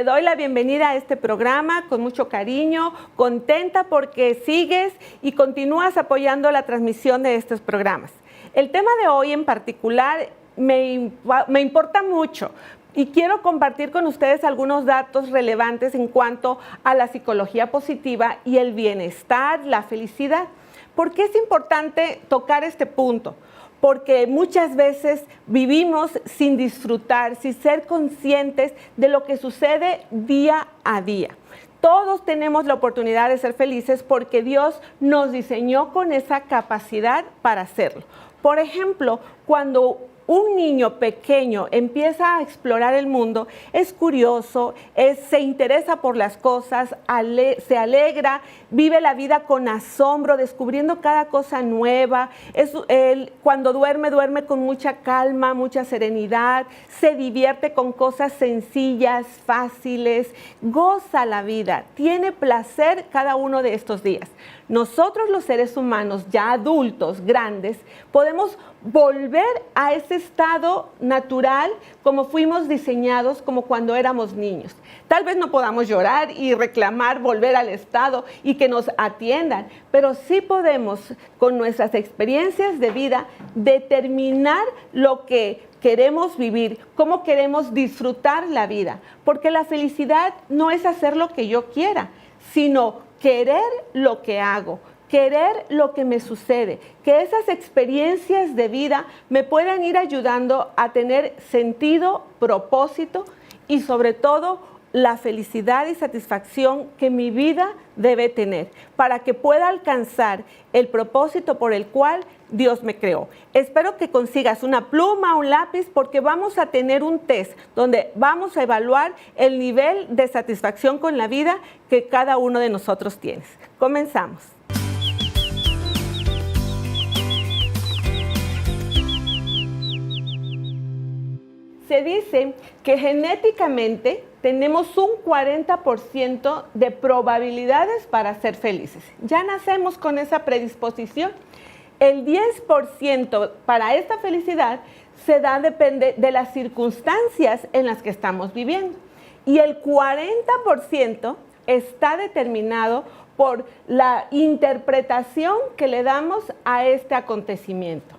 Te doy la bienvenida a este programa con mucho cariño, contenta porque sigues y continúas apoyando la transmisión de estos programas. El tema de hoy en particular me importa mucho y quiero compartir con ustedes algunos datos relevantes en cuanto a la psicología positiva y el bienestar, la felicidad. ¿Por qué es importante tocar este punto? Porque muchas veces vivimos sin disfrutar, sin ser conscientes de lo que sucede día a día. Todos tenemos la oportunidad de ser felices porque Dios nos diseñó con esa capacidad para hacerlo. Por ejemplo, cuando un niño pequeño empieza a explorar el mundo, es curioso, se interesa por las cosas, se alegra, vive la vida con asombro, descubriendo cada cosa nueva. Cuando duerme con mucha calma, mucha serenidad, se divierte con cosas sencillas, fáciles, goza la vida, tiene placer cada uno de estos días. Nosotros los seres humanos, ya adultos, grandes, podemos volver a ese estado natural como fuimos diseñados, como cuando éramos niños. Tal vez no podamos llorar y reclamar volver al estado y que nos atiendan, pero sí podemos, con nuestras experiencias de vida, determinar lo que queremos vivir, cómo queremos disfrutar la vida, porque la felicidad no es hacer lo que yo quiera, sino querer lo que hago, querer lo que me sucede, que esas experiencias de vida me puedan ir ayudando a tener sentido, propósito y sobre todo la felicidad y satisfacción que mi vida debe tener para que pueda alcanzar el propósito por el cual Dios me creó. Espero que consigas una pluma, un lápiz, porque vamos a tener un test donde vamos a evaluar el nivel de satisfacción con la vida que cada uno de nosotros tiene. Comenzamos. Se dice que genéticamente tenemos un 40% de probabilidades para ser felices. Ya nacemos con esa predisposición. El 10% para esta felicidad depende de las circunstancias en las que estamos viviendo. Y el 40% está determinado por la interpretación que le damos a este acontecimiento.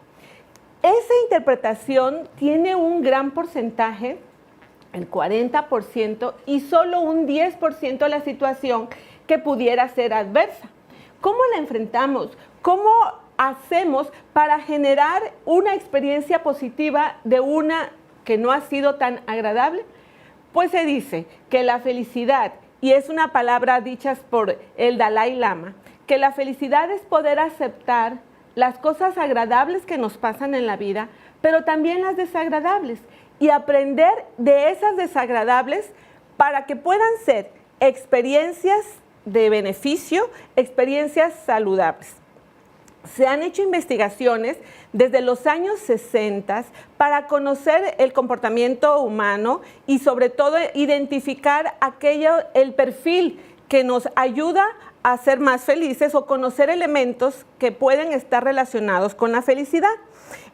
Esa interpretación tiene un gran porcentaje, el 40%, y solo un 10% de la situación que pudiera ser adversa. ¿Cómo la enfrentamos? ¿Cómo hacemos para generar una experiencia positiva de una que no ha sido tan agradable? Pues se dice que la felicidad, y es una palabra dicha por el Dalai Lama, que la felicidad es poder aceptar las cosas agradables que nos pasan en la vida, pero también las desagradables, y aprender de esas desagradables para que puedan ser experiencias de beneficio, experiencias saludables. Se han hecho investigaciones desde los años 60 para conocer el comportamiento humano y sobre todo identificar el perfil que nos ayuda a ser más felices o conocer elementos que pueden estar relacionados con la felicidad.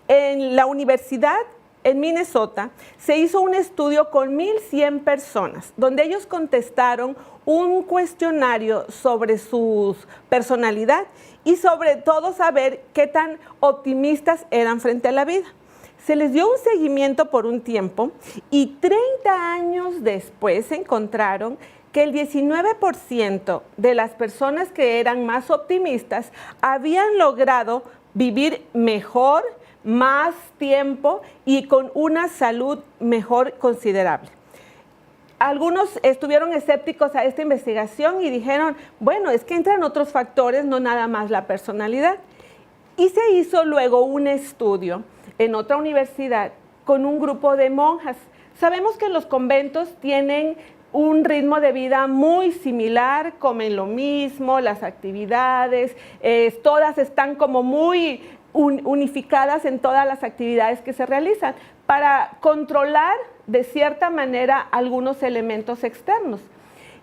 En la universidad en Minnesota se hizo un estudio con 1,100 personas, donde ellos contestaron un cuestionario sobre su personalidad y sobre todo saber qué tan optimistas eran frente a la vida. Se les dio un seguimiento por un tiempo y 30 años después encontraron que el 19% de las personas que eran más optimistas habían logrado vivir mejor, más tiempo y con una salud mejor considerable. Algunos estuvieron escépticos a esta investigación y dijeron, bueno, es que entran otros factores, no nada más la personalidad. Y se hizo luego un estudio en otra universidad con un grupo de monjas. Sabemos que los conventos tienen un ritmo de vida muy similar, comen lo mismo, las actividades, todas están como muy unificadas en todas las actividades que se realizan para controlar de cierta manera algunos elementos externos.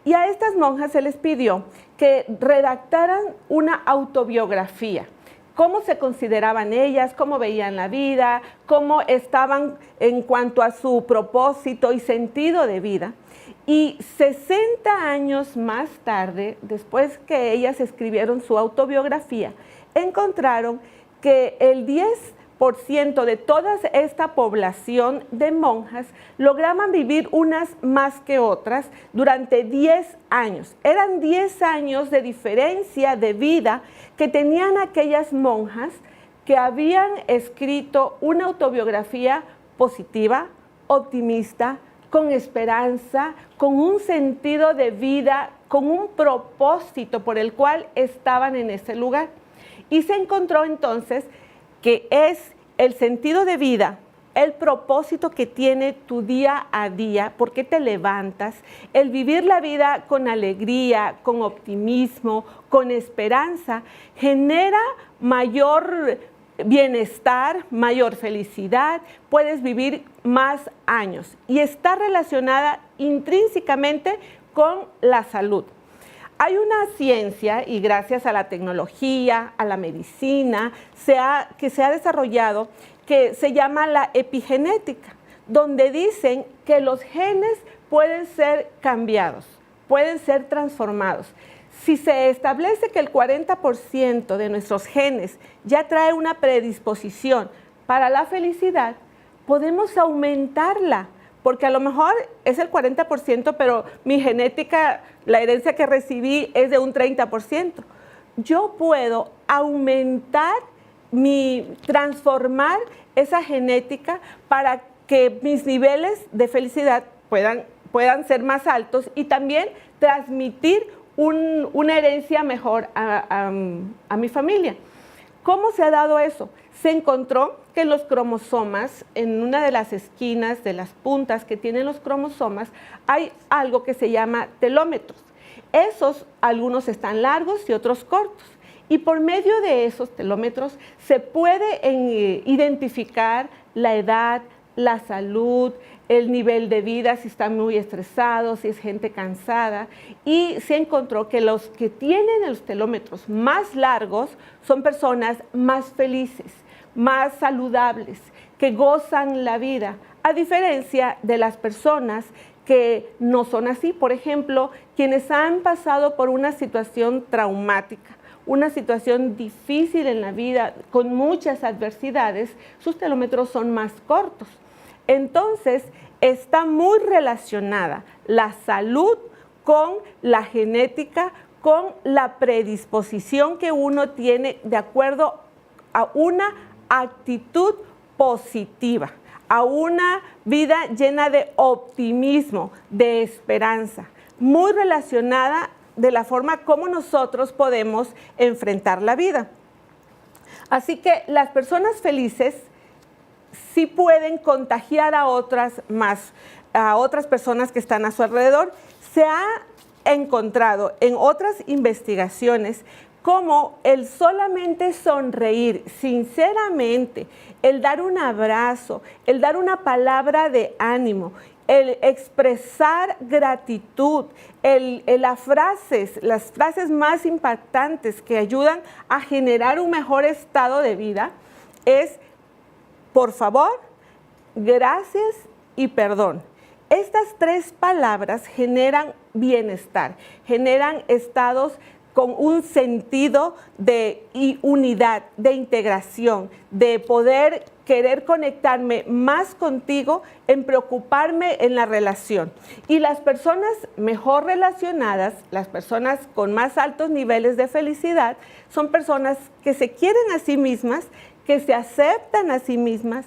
Y a estas monjas se les pidió que redactaran una autobiografía. Cómo se consideraban ellas, cómo veían la vida, cómo estaban en cuanto a su propósito y sentido de vida. Y 60 años más tarde, después que ellas escribieron su autobiografía, encontraron que el 10% de toda esta población de monjas lograban vivir unas más que otras durante 10 años. Eran 10 años de diferencia de vida que tenían aquellas monjas que habían escrito una autobiografía positiva, optimista, con esperanza, con un sentido de vida, con un propósito por el cual estaban en ese lugar. Y se encontró entonces que es el sentido de vida, el propósito que tiene tu día a día, por qué te levantas, el vivir la vida con alegría, con optimismo, con esperanza, genera mayor bienestar, mayor felicidad, puedes vivir más años y está relacionada intrínsecamente con la salud. Hay una ciencia, y gracias a la tecnología, a la medicina, que se ha desarrollado, que se llama la epigenética, donde dicen que los genes pueden ser cambiados, pueden ser transformados. Si se establece que el 40% de nuestros genes ya trae una predisposición para la felicidad, podemos aumentarla, porque a lo mejor es el 40%, pero mi genética, la herencia que recibí es de un 30%. Yo puedo aumentar, transformar esa genética para que mis niveles de felicidad puedan ser más altos y también transmitir una herencia mejor a mi familia. ¿Cómo se ha dado eso? Se encontró que en los cromosomas, en una de las esquinas de las puntas que tienen los cromosomas, hay algo que se llama telómetros. Esos, algunos están largos y otros cortos. Y por medio de esos telómetros se puede identificar la edad, la salud, el nivel de vida, si están muy estresados, si es gente cansada. Y se encontró que los que tienen los telómetros más largos son personas más felices, más saludables, que gozan la vida, a diferencia de las personas que no son así. Por ejemplo, quienes han pasado por una situación traumática, una situación difícil en la vida, con muchas adversidades, sus telómetros son más cortos. Entonces, está muy relacionada la salud con la genética, con la predisposición que uno tiene de acuerdo a una actitud positiva, a una vida llena de optimismo, de esperanza, muy relacionada de la forma como nosotros podemos enfrentar la vida. Así que las personas felices sí pueden contagiar a otras personas que están a su alrededor. Se ha encontrado en otras investigaciones cómo el solamente sonreír sinceramente, el dar un abrazo, el dar una palabra de ánimo, el expresar gratitud, las frases más impactantes que ayudan a generar un mejor estado de vida es: por favor, gracias y perdón. Estas tres palabras generan bienestar, generan estados con un sentido de unidad, de integración, de poder querer conectarme más contigo, en preocuparme en la relación. Y las personas mejor relacionadas, las personas con más altos niveles de felicidad, son personas que se quieren a sí mismas, que se aceptan a sí mismas,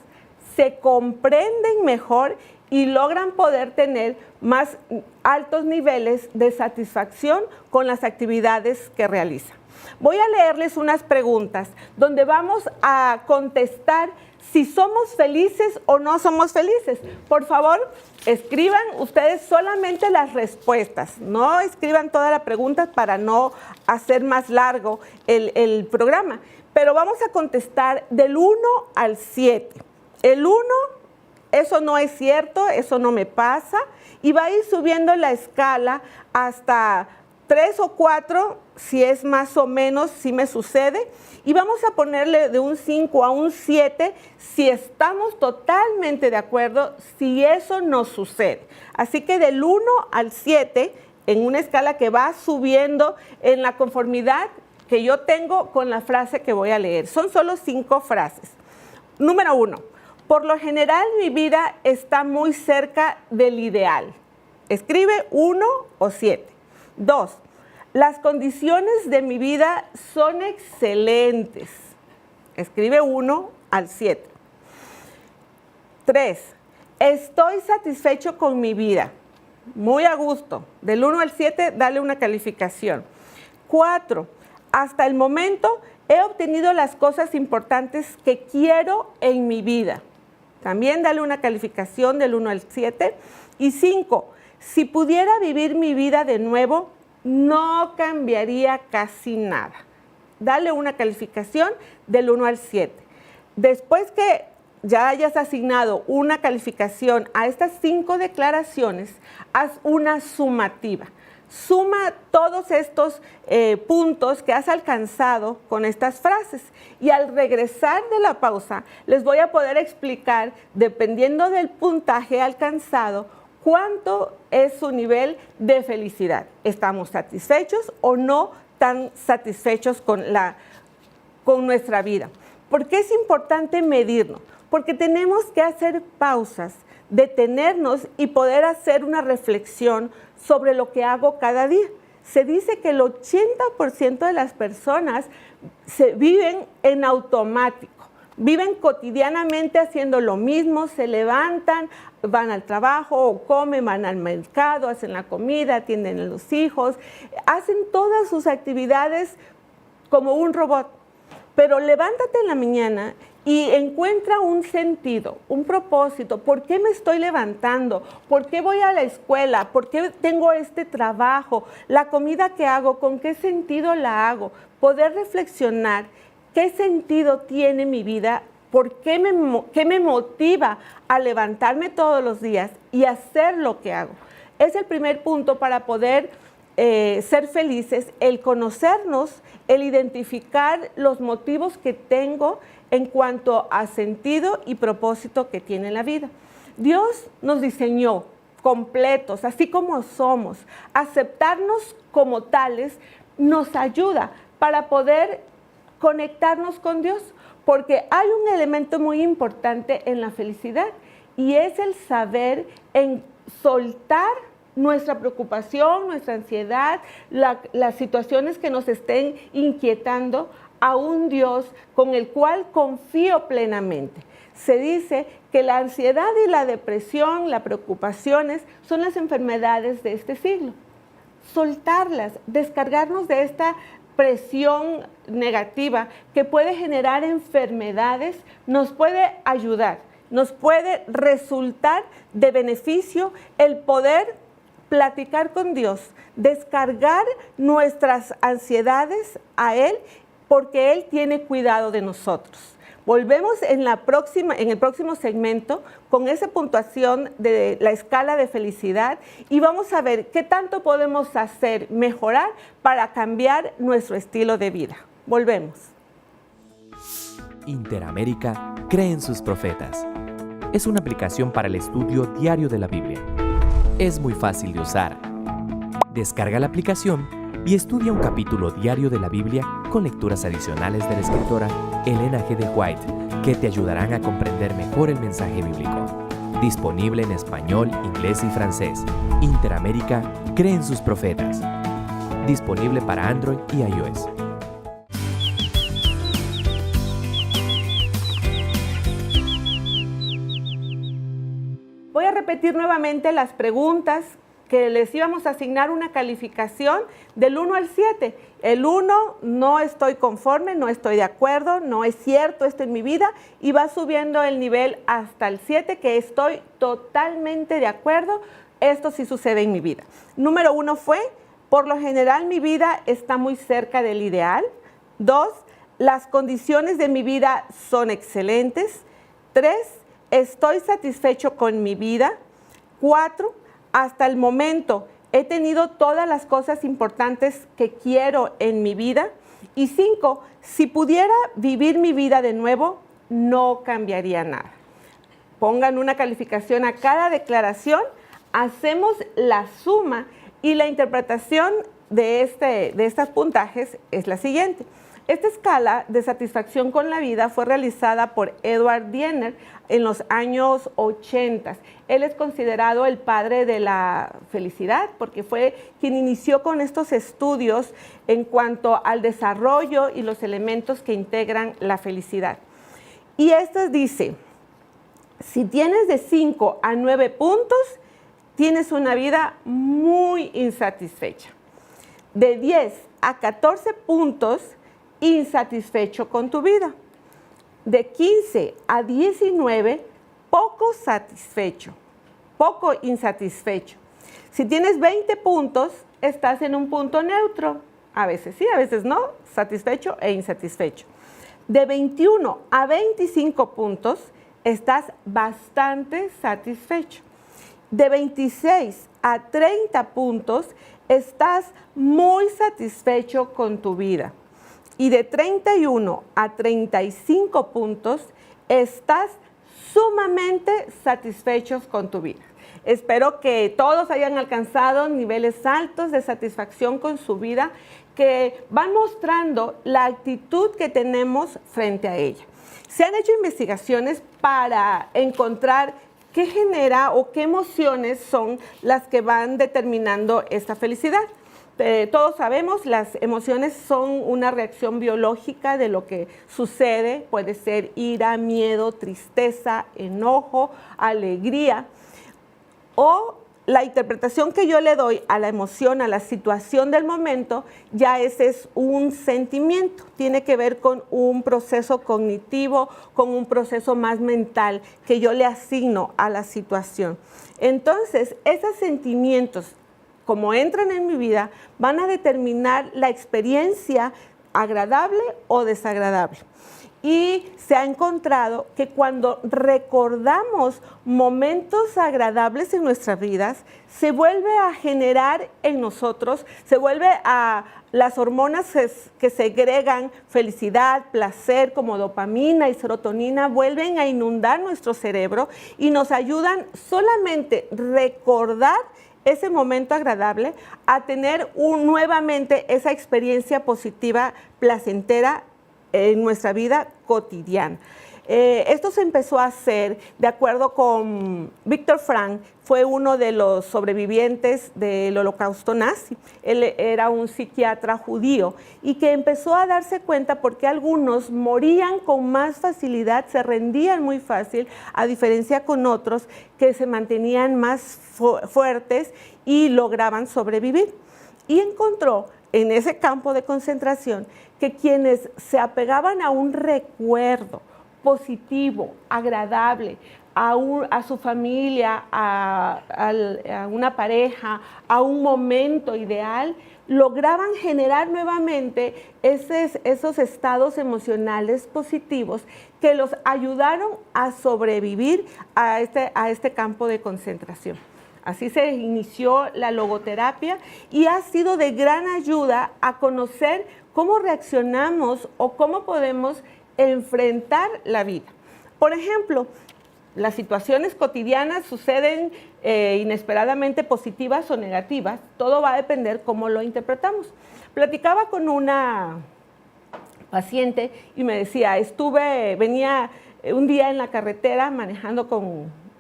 se comprenden mejor y logran poder tener más altos niveles de satisfacción con las actividades que realizan. Voy a leerles unas preguntas donde vamos a contestar si somos felices o no somos felices. Por favor, escriban ustedes solamente las respuestas, no escriban toda la pregunta para no hacer más largo el programa. Pero vamos a contestar del 1 al 7. El 1, eso no es cierto, eso no me pasa, y va a ir subiendo la escala hasta 3 o 4, si es más o menos, si me sucede. Y vamos a ponerle de un 5 a un 7, si estamos totalmente de acuerdo, si eso nos sucede. Así que del 1 al 7, en una escala que va subiendo en la conformidad que yo tengo con la frase que voy a leer. Son solo 5 frases. Número 1. Por lo general, mi vida está muy cerca del ideal. Escribe 1 o 7. 2. Las condiciones de mi vida son excelentes. Escribe 1 al 7. 3. Estoy satisfecho con mi vida. Muy a gusto. Del 1 al 7, dale una calificación. 4. Hasta el momento he obtenido las cosas importantes que quiero en mi vida. También dale una calificación del 1 al 7. Y 5. Si pudiera vivir mi vida de nuevo, no cambiaría casi nada. Dale una calificación del 1 al 7. Después que ya hayas asignado una calificación a estas 5 declaraciones, haz una sumativa. Suma todos estos puntos que has alcanzado con estas frases. Y al regresar de la pausa, les voy a poder explicar, dependiendo del puntaje alcanzado, cuánto es su nivel de felicidad. ¿Estamos satisfechos o no tan satisfechos con nuestra vida? ¿Por qué es importante medirnos? Porque tenemos que hacer pausas, detenernos y poder hacer una reflexión sobre lo que hago cada día. Se dice que el 80% de las personas viven en automático. Viven cotidianamente haciendo lo mismo, se levantan, van al trabajo o comen, van al mercado, hacen la comida, atienden a los hijos, hacen todas sus actividades como un robot. Pero levántate en la mañana y encuentra un sentido, un propósito. ¿Por qué me estoy levantando? ¿Por qué voy a la escuela? ¿Por qué tengo este trabajo? La comida que hago, ¿con qué sentido la hago? Poder reflexionar. ¿Qué sentido tiene mi vida? ¿Por qué me motiva a levantarme todos los días y hacer lo que hago? Es el primer punto para poder ser felices, el conocernos, el identificar los motivos que tengo en cuanto a sentido y propósito que tiene la vida. Dios nos diseñó completos, así como somos. Aceptarnos como tales nos ayuda para poder conectarnos con Dios, porque hay un elemento muy importante en la felicidad y es el saber en soltar nuestra preocupación, nuestra ansiedad, las situaciones que nos estén inquietando a un Dios con el cual confío plenamente. Se dice que la ansiedad y la depresión, las preocupaciones, son las enfermedades de este siglo. Soltarlas, descargarnos de esta presión negativa que puede generar enfermedades, nos puede ayudar, nos puede resultar de beneficio el poder platicar con Dios, descargar nuestras ansiedades a Él, porque Él tiene cuidado de nosotros. Volvemos en el próximo segmento con esa puntuación de la escala de felicidad y vamos a ver qué tanto podemos hacer, mejorar para cambiar nuestro estilo de vida. Volvemos. Interamérica cree en sus profetas. Es una aplicación para el estudio diario de la Biblia. Es muy fácil de usar. Descarga la aplicación y estudia un capítulo diario de la Biblia con lecturas adicionales de la escritora Elena G. de White, que te ayudarán a comprender mejor el mensaje bíblico. Disponible en español, inglés y francés. Interamérica cree en sus profetas. Disponible para Android y iOS. Voy a repetir nuevamente las preguntas que les íbamos a asignar una calificación del 1 al 7. El 1, no estoy conforme, no estoy de acuerdo, no es cierto esto en mi vida, y va subiendo el nivel hasta el 7, que estoy totalmente de acuerdo, esto sí sucede en mi vida. Número 1 fue, por lo general mi vida está muy cerca del ideal. 2, las condiciones de mi vida son excelentes. 3, estoy satisfecho con mi vida. 4, hasta el momento he tenido todas las cosas importantes que quiero en mi vida. Y 5, si pudiera vivir mi vida de nuevo, no cambiaría nada. Pongan una calificación a cada declaración, hacemos la suma y la interpretación de estos puntajes es la siguiente. Esta escala de satisfacción con la vida fue realizada por Edward Diener en los años 80. Él es considerado el padre de la felicidad porque fue quien inició con estos estudios en cuanto al desarrollo y los elementos que integran la felicidad. Y esto dice, si tienes de 5 a 9 puntos, tienes una vida muy insatisfecha. De 10 a 14 puntos, insatisfecho con tu vida. De 15 a 19, poco satisfecho, poco insatisfecho. Si tienes 20 puntos, estás en un punto neutro. A veces sí, a veces no, satisfecho e insatisfecho. De 21 a 25 puntos, estás bastante satisfecho. De 26 a 30 puntos, estás muy satisfecho con tu vida. Y de 31 a 35 puntos, estás sumamente satisfechos con tu vida. Espero que todos hayan alcanzado niveles altos de satisfacción con su vida que van mostrando la actitud que tenemos frente a ella. Se han hecho investigaciones para encontrar qué genera o qué emociones son las que van determinando esta felicidad. Todos sabemos, las emociones son una reacción biológica de lo que sucede. Puede ser ira, miedo, tristeza, enojo, alegría. O la interpretación que yo le doy a la emoción, a la situación del momento, ya ese es un sentimiento. Tiene que ver con un proceso cognitivo, con un proceso más mental que yo le asigno a la situación. Entonces, esos sentimientos, como entran en mi vida, van a determinar la experiencia agradable o desagradable. Y se ha encontrado que cuando recordamos momentos agradables en nuestras vidas, se vuelve a generar en nosotros, se vuelve a las hormonas que segregan felicidad, placer, como dopamina y serotonina, vuelven a inundar nuestro cerebro y nos ayudan solamente recordar ese momento agradable a tener nuevamente esa experiencia positiva, placentera en nuestra vida cotidiana. Esto se empezó a hacer de acuerdo con Viktor Frankl, fue uno de los sobrevivientes del Holocausto nazi. Él era un psiquiatra judío y que empezó a darse cuenta porque algunos morían con más facilidad, se rendían muy fácil, a diferencia con otros que se mantenían más fuertes y lograban sobrevivir. Y encontró en ese campo de concentración que quienes se apegaban a un recuerdo positivo, agradable, a su familia, a una pareja, a un momento ideal, lograban generar nuevamente esos estados emocionales positivos que los ayudaron a sobrevivir a este campo de concentración. Así se inició la logoterapia y ha sido de gran ayuda a conocer cómo reaccionamos o cómo podemos enfrentar la vida. Por ejemplo, las situaciones cotidianas suceden inesperadamente positivas o negativas. Todo va a depender cómo lo interpretamos. Platicaba con una paciente y me decía, venía un día en la carretera manejando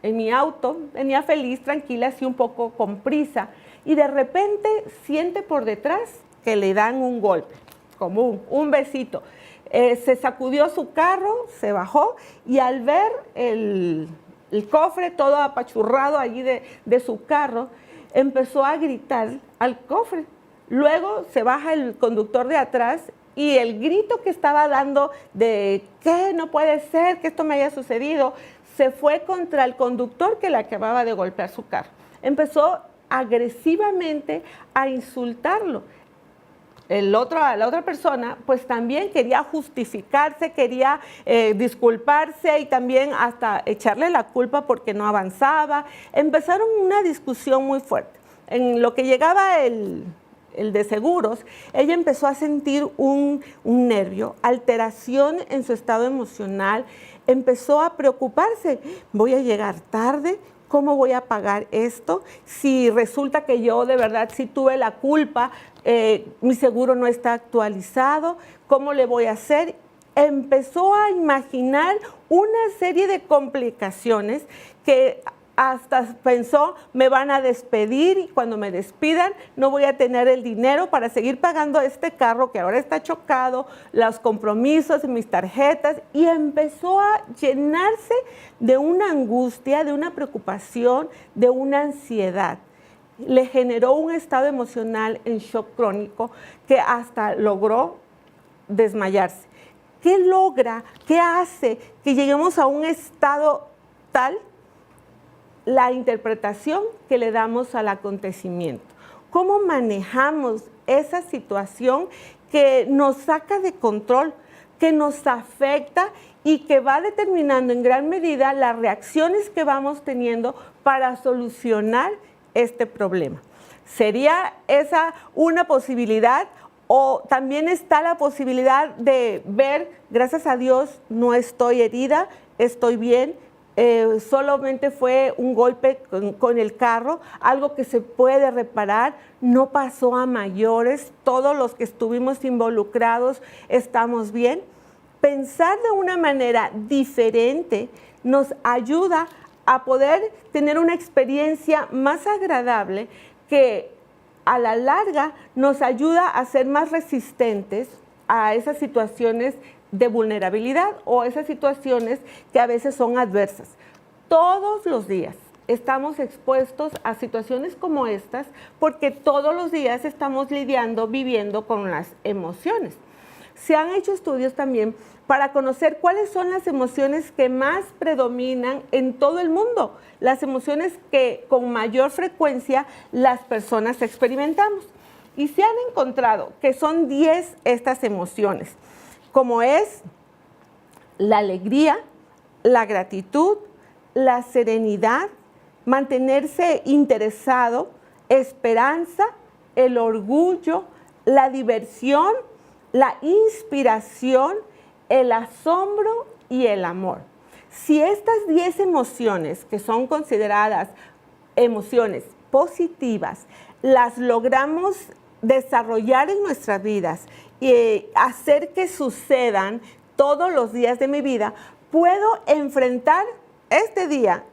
en mi auto, venía feliz, tranquila, así un poco con prisa, y de repente siente por detrás que le dan un golpe, como un besito. Se sacudió su carro, se bajó y al ver el cofre todo apachurrado allí de su carro, empezó a gritar al cofre. Luego se baja el conductor de atrás y el grito que estaba dando de ¿qué? No puede ser que esto me haya sucedido, se fue contra el conductor que le acababa de golpear su carro. Empezó agresivamente a insultarlo. La otra persona pues también quería justificarse, quería disculparse y también hasta echarle la culpa porque no avanzaba. Empezaron una discusión muy fuerte. en lo que llegaba el de seguros, ella empezó a sentir un nervio, alteración en su estado emocional, empezó a preocuparse, voy a llegar tarde, ¿cómo voy a pagar esto? Si resulta que yo de verdad sí tuve la culpa, mi seguro no está actualizado, ¿cómo le voy a hacer? Empezó a imaginar una serie de complicaciones que hasta pensó, me van a despedir y cuando me despidan no voy a tener el dinero para seguir pagando este carro que ahora está chocado, los compromisos, mis tarjetas, y empezó a llenarse de una angustia, de una preocupación, de una ansiedad. Le generó un estado emocional en shock crónico que hasta logró desmayarse. ¿Qué logra? ¿Qué hace que lleguemos a un estado tal? La interpretación que le damos al acontecimiento. ¿Cómo manejamos esa situación que nos saca de control, que nos afecta y que va determinando en gran medida las reacciones que vamos teniendo para solucionar este problema? ¿Sería esa una posibilidad? O también está la posibilidad de ver, gracias a Dios, no estoy herida, estoy bien, solamente fue un golpe con el carro, algo que se puede reparar, no pasó a mayores, todos los que estuvimos involucrados estamos bien. Pensar de una manera diferente nos ayuda a poder tener una experiencia más agradable que a la larga nos ayuda a ser más resistentes a esas situaciones de vulnerabilidad o esas situaciones que a veces son adversas. Todos los días estamos expuestos a situaciones como estas porque todos los días estamos lidiando, viviendo con las emociones. Se han hecho estudios también para conocer cuáles son las emociones que más predominan en todo el mundo, las emociones que con mayor frecuencia las personas experimentamos. Y se han encontrado que son 10 estas emociones, como es la alegría, la gratitud, la serenidad, mantenerse interesado, esperanza, el orgullo, la diversión, la inspiración, el asombro y el amor. Si estas 10 emociones, que son consideradas emociones positivas, las logramos desarrollar en nuestras vidas y hacer que sucedan todos los días de mi vida, puedo enfrentar este día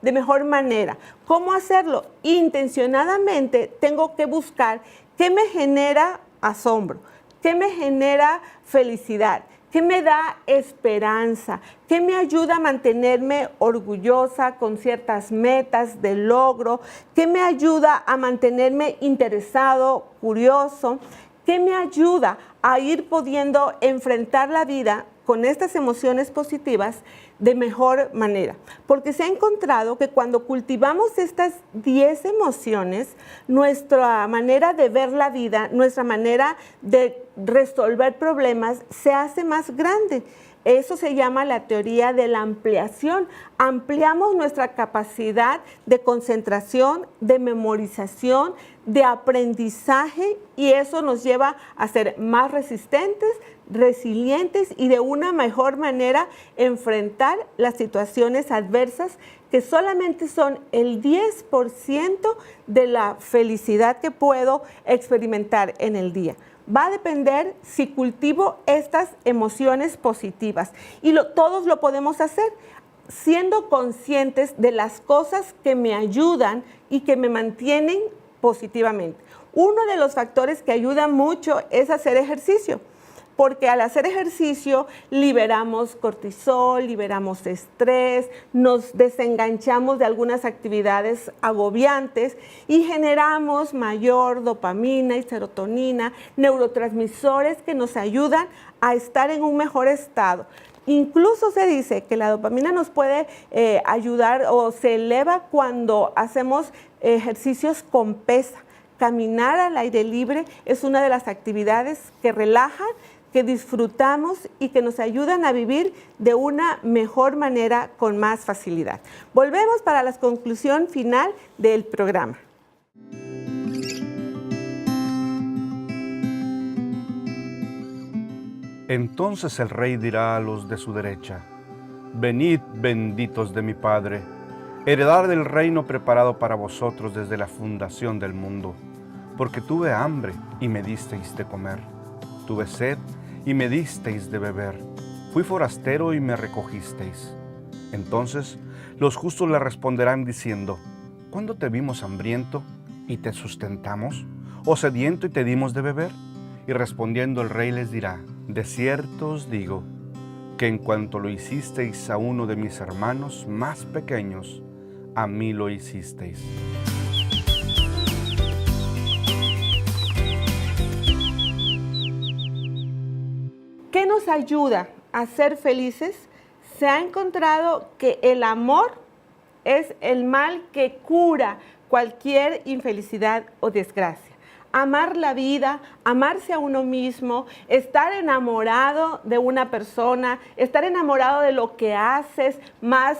de mejor manera. ¿Cómo hacerlo? Intencionadamente tengo que buscar qué me genera asombro, qué me genera felicidad, qué me da esperanza, qué me ayuda a mantenerme orgullosa con ciertas metas de logro, qué me ayuda a mantenerme interesado, curioso, qué me ayuda a ir pudiendo enfrentar la vida con estas emociones positivas de mejor manera. Porque se ha encontrado que cuando cultivamos estas 10 emociones, nuestra manera de ver la vida, nuestra manera de resolver problemas se hace más grande. Eso se llama la teoría de la ampliación. Ampliamos nuestra capacidad de concentración, de memorización, de aprendizaje y eso nos lleva a ser más resistentes, resilientes y de una mejor manera enfrentar las situaciones adversas que solamente son el 10% de la felicidad que puedo experimentar en el día. Va a depender si cultivo estas emociones positivas y todos lo podemos hacer siendo conscientes de las cosas que me ayudan y que me mantienen positivamente. Uno de los factores que ayuda mucho es hacer ejercicio, porque al hacer ejercicio liberamos cortisol, liberamos estrés, nos desenganchamos de algunas actividades agobiantes y generamos mayor dopamina y serotonina, neurotransmisores que nos ayudan a estar en un mejor estado. Incluso se dice que la dopamina nos puede ayudar o se eleva cuando hacemos ejercicios con pesa. Caminar al aire libre es una de las actividades que relajan, que disfrutamos y que nos ayudan a vivir de una mejor manera con más facilidad. Volvemos para la conclusión final del programa. Entonces el rey dirá a los de su derecha: venid, benditos de mi Padre, heredad del reino preparado para vosotros desde la fundación del mundo. Porque tuve hambre y me disteis de comer, tuve sed y me disteis de beber, fui forastero y me recogisteis. Entonces los justos le responderán diciendo: ¿cuándo te vimos hambriento y te sustentamos? ¿O sediento y te dimos de beber? Y respondiendo el rey les dirá: de cierto os digo, que en cuanto lo hicisteis a uno de mis hermanos más pequeños, a mí lo hicisteis. ¿Qué nos ayuda a ser felices? Se ha encontrado que el amor es el mal que cura cualquier infelicidad o desgracia. Amar la vida, amarse a uno mismo, estar enamorado de una persona, estar enamorado de lo que haces, más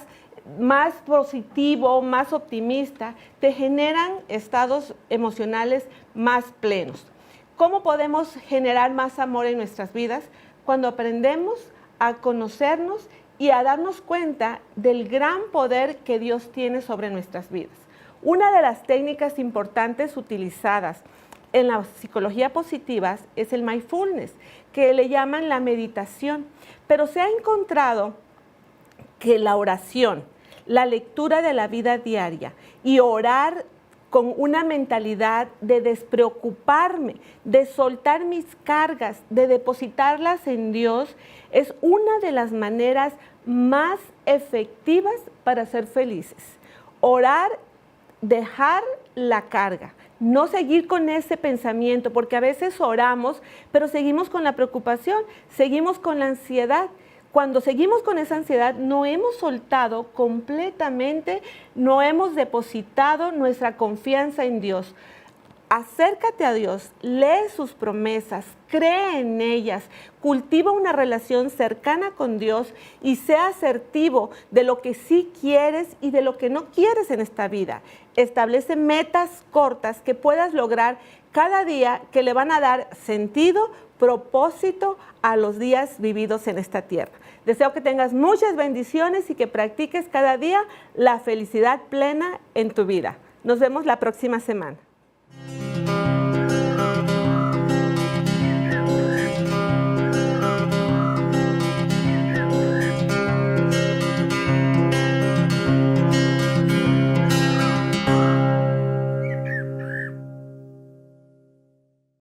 positivo, más optimista, te generan estados emocionales más plenos. ¿Cómo podemos generar más amor en nuestras vidas? Cuando aprendemos a conocernos y a darnos cuenta del gran poder que Dios tiene sobre nuestras vidas. Una de las técnicas importantes utilizadas en la psicología positiva es el mindfulness, que le llaman la meditación. Pero se ha encontrado que la oración, la lectura de la vida diaria y orar con una mentalidad de despreocuparme, de soltar mis cargas, de depositarlas en Dios, es una de las maneras más efectivas para ser felices. Orar, dejar la carga. No seguir con ese pensamiento, porque a veces oramos, pero seguimos con la preocupación, seguimos con la ansiedad. Cuando seguimos con esa ansiedad, no hemos soltado completamente, no hemos depositado nuestra confianza en Dios. Acércate a Dios, lee sus promesas, cree en ellas, cultiva una relación cercana con Dios y sea asertivo de lo que sí quieres y de lo que no quieres en esta vida. Establece metas cortas que puedas lograr cada día que le van a dar sentido, propósito a los días vividos en esta tierra. Deseo que tengas muchas bendiciones y que practiques cada día la felicidad plena en tu vida. Nos vemos la próxima semana.